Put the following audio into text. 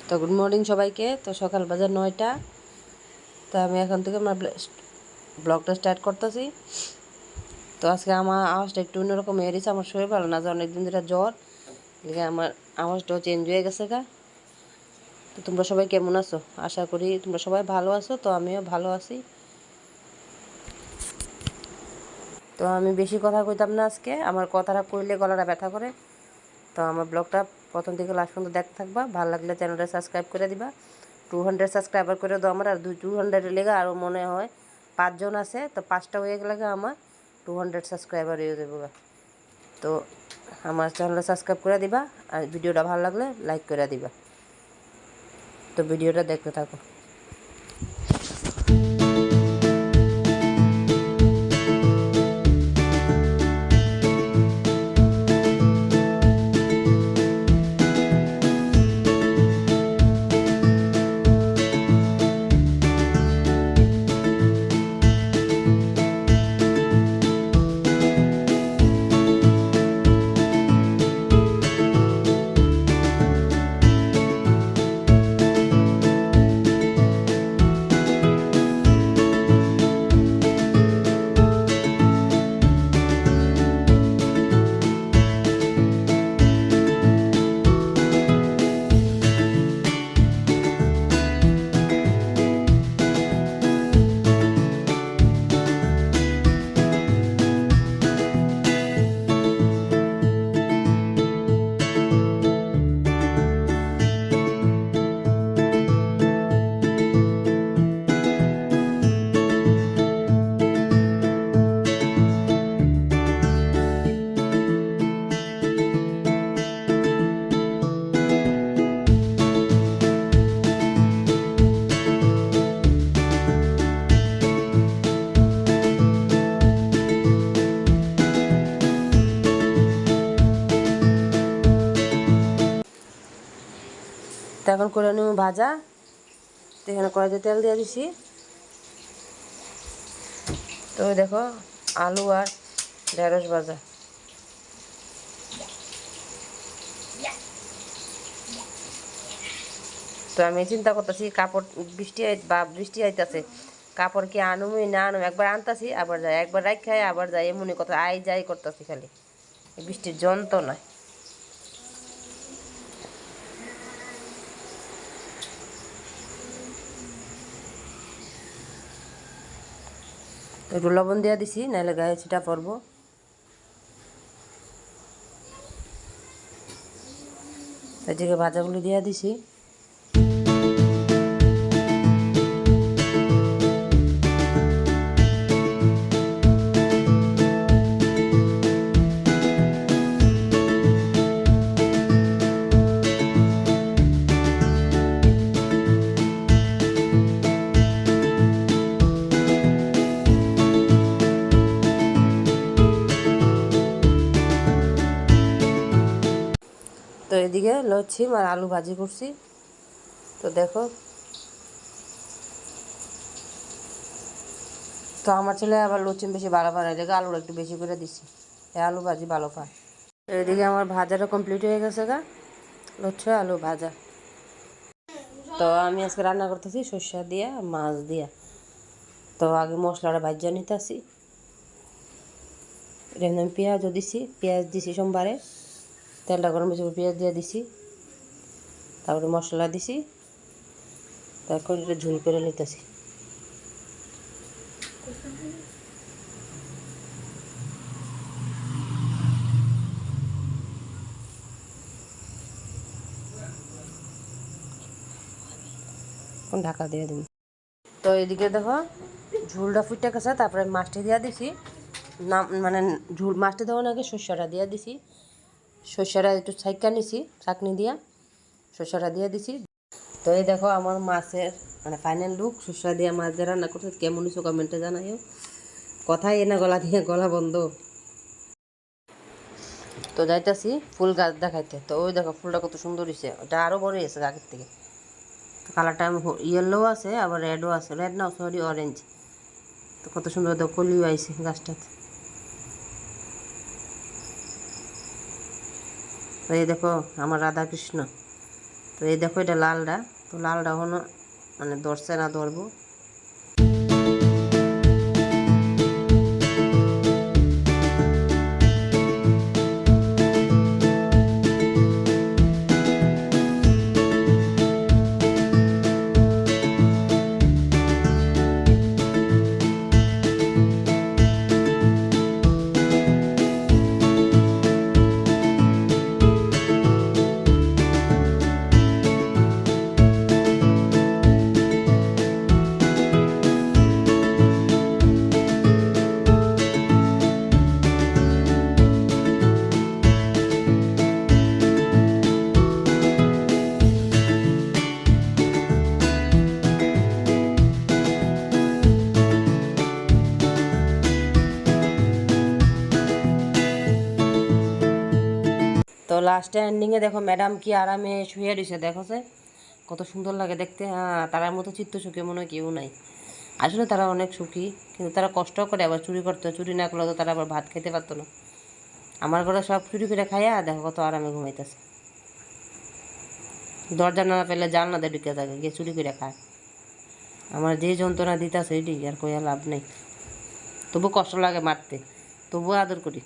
তো good morning সবাইকে। তো সকাল বাজার 9টা। তো আমি এখন থেকে আমার ব্লগটা স্টার্ট করতেছি। তো আজকে আমার আওয়াজটা একটু অন্যরকম হয়ে গেছে। আমার শরীর ভালো না, যে অনেকদিন ধরে জ্বর, লিগে আমার আওয়াজটাও চেঞ্জ হয়ে গেছে গা। তো তোমরা সবাই কেমন আছো? আশা করি তোমরা সবাই ভালো আছো। তো আমিও ভালো আছি। তো আমি বেশি কথা কইতাম না আজকে, আমার কথাটা কইলে গলাটা ব্যথা করে। তো আমার ব্লগটা প্রথম থেকে লাস্ট পর্যন্ত দেখতে থাকবা। ভালো লাগলে চ্যানেলটা সাবস্ক্রাইব করে দিবা। 200 সাবস্ক্রাইবার করে দাও আমার। আর 200 লেগে আরও মনে হয় 5 জন আছে, তো 5টা হয়ে গেলে আমার 200 সাবস্ক্রাইবার হয়ে যাবো। তো আমার চ্যানেলটা সাবস্ক্রাইব করে দিবা, আর ভিডিওটা ভালো লাগলে লাইক করে দিবা। তো ভিডিওটা দেখতে থাকো। তো এখন করে নিব ভাজা। তো এখানে কড়াইতে তেল দিয়ে দিছি। তো দেখো আলু আর ঢেঁড়স ভাজা। তো আমি চিন্তা করতেছি কাপড় বৃষ্টি আইতাছে, কাপড় কি আনুমই না আনুম। একবার আনতাছি আবার যাই, একবার রাখ খাই আবার যাই, এমনই কথা আই যাই করতেছি খালি বৃষ্টির যন্ত্রণায়। একটু লবণ দিয়ে দিছি, নাহলে গায়ে ছিটা পড়বো। এদিকে ভাজাগুলি দিয়ে দিছি। তো এদিকে লচ্ছিম আর আলু ভাজি করছি। তো দেখো, তো আমার ছেলে আবার লচ্ছিম বেশি ভালো পায় না, এদিকে আলুটা একটু বেশি করে দিছি, এই আলু ভাজি ভালো পায়। তো এদিকে আমার ভাজাটা কমপ্লিট হয়ে গেছে গা, লচ্ছি আলু ভাজা। তো আমি আজকে রান্না করতেছি সর্ষা দিয়া মাছ দিয়া। তো আগে মশলাটা ভাজা নিতেছি। এখানে আমি পেঁয়াজও দিছি, পেঁয়াজ দিছি সোমবারে, তেলটা গরম হয়েছে, পেঁয়াজ দিয়ে দিছি, তারপরে মশলা দিছি, তারপর এটা ঝুল করে নিতেছি। ঢাকা দিয়ে দিন। তো এদিকে দেখো ঝুলটা ফুটে গেছে, তারপরে মাছটি দিয়ে দিছি। না মানে ঝুল মাছটি দেওয়ার আগে সর্ষেটা দিয়ে দিছি। সর্ষেটা একটু ছাইকা নিছি চাটনি দিয়া, সর্ষেটা দিয়ে দিছি। তো এই দেখো আমার মাছের মানে ফাইনাল লুক। সর্ষা দিয়ে মাছ দিয়ে রান্না করতে কেমন হয়েছে কমেন্টে জানাইও। কথাই এনে গলা দিয়ে গলা বন্ধ। তো যাইতাছি ফুল গাছ দেখাইতে। তো ওই দেখো ফুলটা কত সুন্দর হয়েছে, ওটা আরও বড় হয়েছে আগের থেকে। তো কালারটা ইয়েলো আছে, আবার রেডও আছে, রেড না সরি অরেঞ্জ। তো কত সুন্দর তো কলিও আইছে গাছটাতে। তো এই দেখো আমার রাধা কৃষ্ণ, তো এই দেখো এটা লালটা, তো লালটা হলো মানে ধরছে না, ধরবো। তো লাস্টে এন্ডিংয়ে দেখো ম্যাডাম কি আরামে শুয়ে রয়েছে, দেখো সে কত সুন্দর লাগে দেখতে। হ্যাঁ, তারার মতো চিত্ত সুখী মনে হয় কেউ নাই। আসলে তারা অনেক সুখী, কিন্তু তারা কষ্ট করে, আবার চুরি করতে, চুরি না করলে তো তারা আবার ভাত খেতে পারতো না। আমার ঘরে সব চুরি করে খাইয়া দেখো কত আরামে ঘুমাইতেছে। দরজা না পেলে জানলাতে ঢুকে থাকে, গিয়ে চুরি করে খায়। আমার যে যন্ত্রণা দিতেছে এটি আর কইয়া লাভ নেই। তবু কষ্ট লাগে মারতে, তবুও আদর করি।